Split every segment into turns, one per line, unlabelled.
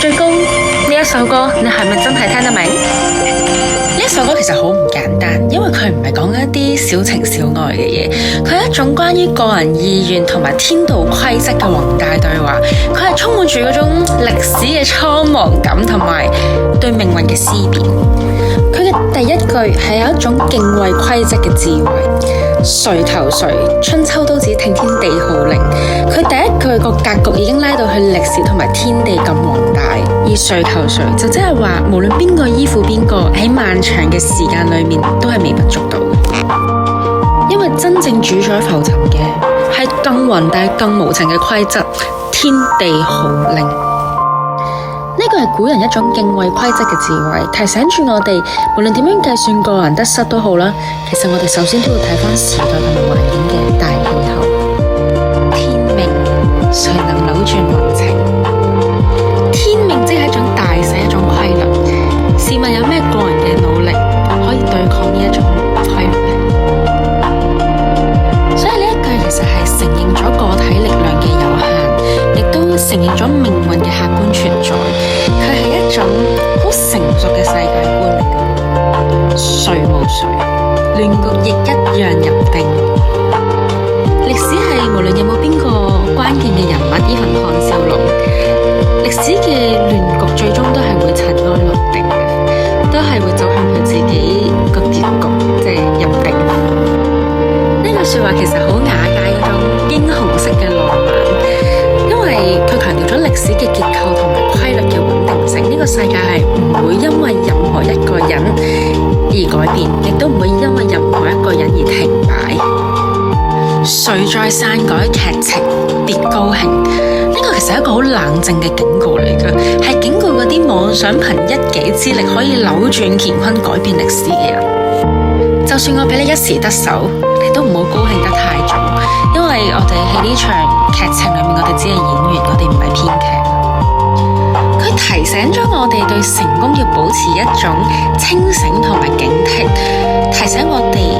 最高呢一首歌，你係咪真係聽得明？呢一首歌其實好唔簡單，因為佢唔係講緊一啲小情小愛嘅嘢，佢係一種關於個人意願同埋天道規則嘅宏大對話。佢係充滿住嗰種歷史嘅蒼茫感同埋對命運嘅思辨。佢嘅第一句係有一種敬畏規則嘅智慧。誰求誰，春秋都只聽天地號令。佢第一句個格局已經拉到去歷史同埋天地咁宏大，而誰求誰就即係話，無論邊個依附邊個，喺漫長嘅時間裏面都係微不足道嘅。因為真正主宰浮沉嘅係更宏大、更無情嘅規則——天地號令。呢個係古人一種敬畏規則嘅智慧，提醒住我哋，無論點樣計算個人得失都好啦，其實我哋首先都要睇返時代同埋環境嘅大氣候。天命，誰能扭轉運程？天命即係一種大勢，一種規律。試問有咩個人嘅努力可以對抗呢一種規律呢？所以呢一句其實係承認咗個體力量嘅有限，亦都承認咗命運嘅客觀存在。佢係一種好成熟嘅世界觀嚟嘅。誰無誰，亂局亦一樣入定。歷史係無論有冇邊個關鍵嘅人物，even項少龍，歷史嘅亂局最終都係會塵埃落定嘅，都係會走向佢自己個結局，即係入定。呢句說話其實好雅解嗰種英雄式嘅浪漫，因為佢強調咗歷史嘅結構同埋規律嘅穩定性。呢個世界係唔會因為任何一個人而改變，亦都唔會因為任何一個人而停擺。誰在篡改劇情，別高興。呢個其實係一個好冷靜嘅警告嚟㗎，係警告嗰啲妄想憑一己之力可以扭轉乾坤、改變歷史嘅人。就算我俾你一時得手，你都唔好高興得太早，因為我哋喺呢場劇情裏面，我哋只係演員，我哋唔係編劇。佢提醒咗我哋對成功要保持一種清醒同埋警惕，提醒我哋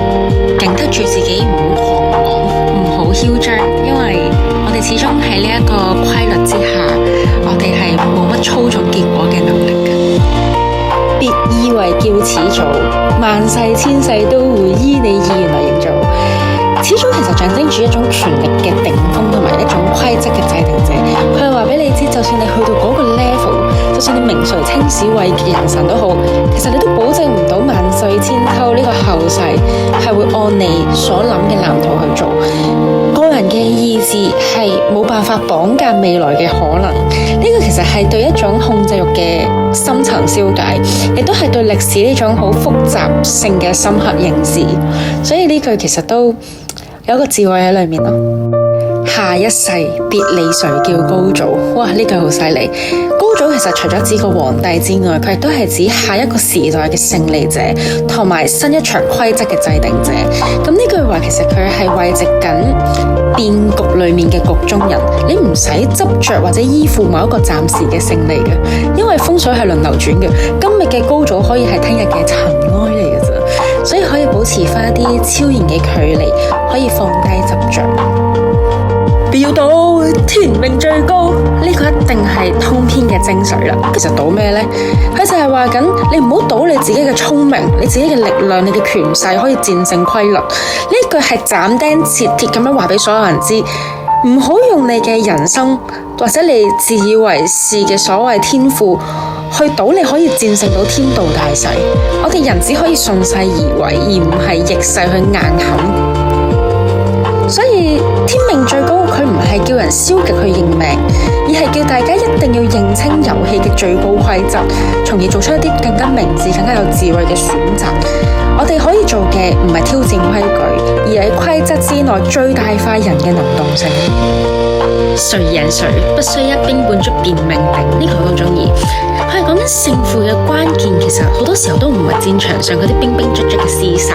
頂得住自己，唔好狂妄，唔好囂張，因為我哋始終喺呢一個規律之下，我哋係冇乜操縱結果嘅能力嘅。別以為叫始祖，萬世千世都會依你意願嚟營造。始祖其實象徵住一種權力嘅頂峰同埋一種規則嘅制定者。佢係話俾你知，就算你去到嗰個 level， 就算你名垂青史位嘅人神都好，其實你都保證唔到萬世千秋呢個後世係會按你所諗嘅藍圖去做。個人嘅意志係冇辦法綁架未來嘅可能。呢個其實係對一種控制欲嘅深層消解，亦都係對歷史呢種好複雜性嘅深刻認知。所以呢句其實都有一個智慧喺裏面咯。下一世別理誰叫高祖。哇，呢句好犀利。高祖其實除咗指個皇帝之外，佢亦都係指下一個時代嘅勝利者，同埋新一場規則嘅制定者。咁呢句話其實佢係慰藉緊變局裏面嘅局中人，你唔使執着或者依附某一個暫時嘅勝利嘅，因為風水係輪流轉嘅。今日嘅高祖可以係聽日嘅塵埃嚟嘅啫，所以可以保持翻一啲超然嘅距離，可以放低執着。要賭天命最高，呢個一定係通篇嘅精髓啦。其實賭咩呢？佢就係話緊你唔好賭你自己嘅聰明，你自己嘅力量，你嘅權勢可以戰勝規律。呢句係斬釘截鐵咁樣話俾所有人知，唔好用你嘅人生或者你自以為是嘅所謂天賦去賭你可以戰勝到天道大勢。我哋人只可以順勢而為，而唔係逆勢去硬撼。所以天命最高，佢唔係叫人消極去認命，而係叫大家一定要認清遊戲嘅最高規則，從而做出一啲更加明智、更加有智慧嘅選擇。我哋可以做嘅唔係挑戰規矩，而係規則之內最大化人嘅能動性。誰贏誰，不需一兵半卒便命定。呢個我都中意。佢係講緊勝負嘅關鍵，其實好多時候都唔係戰場上嗰啲兵兵卒卒嘅廝殺，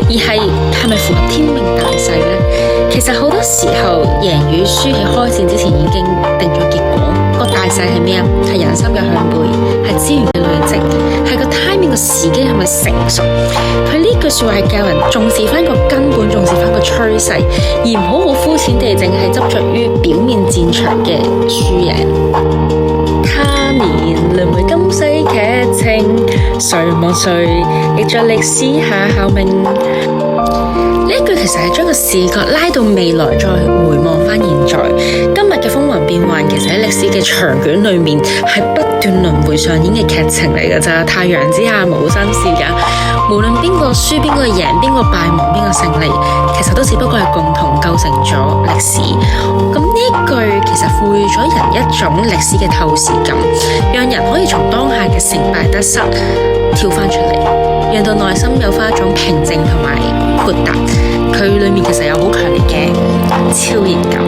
而係咪符合天命大勢呢？其實好多時候贏與輸喺開戰之前已經定咗結果。個大勢係咩啊？係人心嘅向背，係資源嘅累積，係個 timing 個時機係咪成熟？佢呢句說話係教人重視翻個根本，重視翻個趨勢，而唔好膚淺地淨係執着於表面戰場嘅輸贏。他年望誰，亦在歷史下效命。呢一句其實係將個視角拉到未來，再回望翻現在。今日嘅風雲變幻，其實喺歷史嘅長卷裏面係不斷輪迴上演嘅劇情嚟㗎咋。太陽之下無新事㗎，無論邊個輸邊個贏，邊個敗亡邊個勝利，其實都只不過係共同構成咗歷史。咁呢一句其實賦予咗人一種歷史嘅透視感，讓人可以從當下嘅成敗得失跳翻出嚟，讓到內心有翻一種平靜同埋豁達。佢裏面其實有好強烈嘅超然感，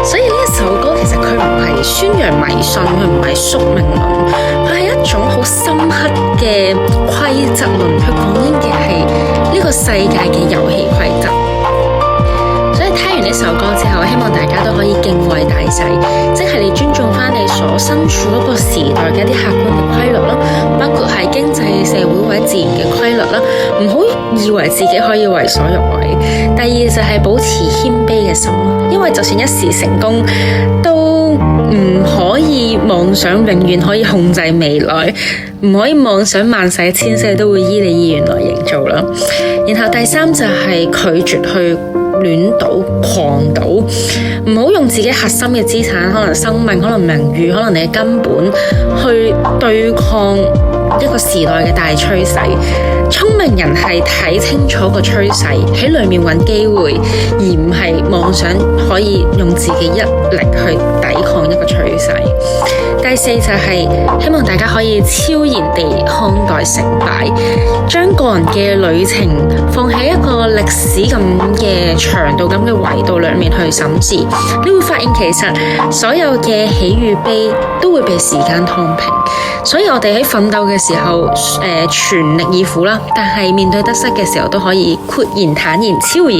所以呢一首歌其實佢唔係宣揚迷信，佢唔係宿命論，佢係一種好深刻嘅規則論，佢講緊嘅係呢個世界嘅遊戲規則。所以聽完呢首歌之後，希望大家都可以敬畏大勢，即係你尊重翻你所身處嗰個時代嘅一啲客觀嘅規律啦，包括係經濟、社會或者自然嘅規律啦，唔好以為自己可以為所欲為。第二就係保持謙卑嘅心，因為就算一時成功，都唔可以妄想永遠可以控制未來，唔可以妄想萬世千世都會依你意願來營造啦。然後第三就係拒絕去亂賭狂賭，唔好用自己核心嘅資產，可能生命，可能名譽，可能你嘅根本，去對抗一個時代嘅大趨勢。聰明人係睇清楚個趨勢，喺裏面揾機會，而唔係妄想可以用自己一力去抵抗一個趨勢。第四就係希望大家可以超然地看待成敗，將個人嘅旅程放喺一個歷史咁嘅長度咁嘅維度裏面去審視，你會發現其實所有嘅喜與悲都會被時間燙平。所以我哋喺奮鬥嘅時候，全力以赴啦，但係面對得失嘅時候都可以豁然坦然超然。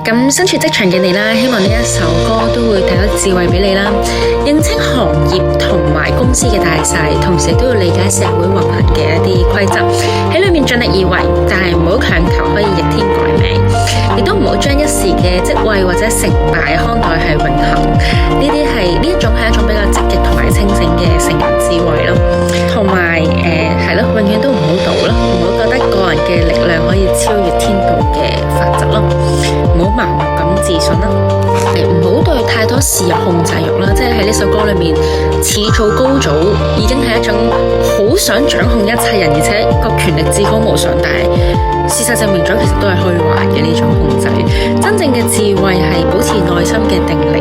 咁身處職場嘅你啦，希望呢一首歌都會帶到智慧俾你啦，認清行業同埋公司嘅大細，同時都要理解社會運行嘅一啲規則，喺裏面盡力而為，但係唔好強求可以逆天改命，亦都唔好將一時嘅職位或者成敗看待係永恆。呢一種係一種比較積極同埋清醒嘅成人智慧咯，同埋係咯，永遠都唔好賭咯，唔好覺得個人嘅力量可以超越天道嘅法則咯，唔好盲目咁自信啦，唔好對太多事有控制欲啦，即係喺呢首歌裏面，始祖高祖已經係一種好想掌控一切人，而且個權力至高無上，但係事實證明咗其實都係虛幻嘅呢種控制。真正嘅智慧係保持內心嘅定力，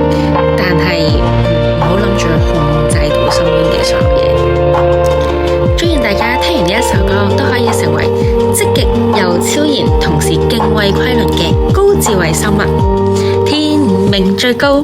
但係唔好諗住控制到身邊嘅所有嘢。祝願大家聽完呢一首歌都可以成為積極又超然，同時敬畏規律嘅高智慧生物，天命最高。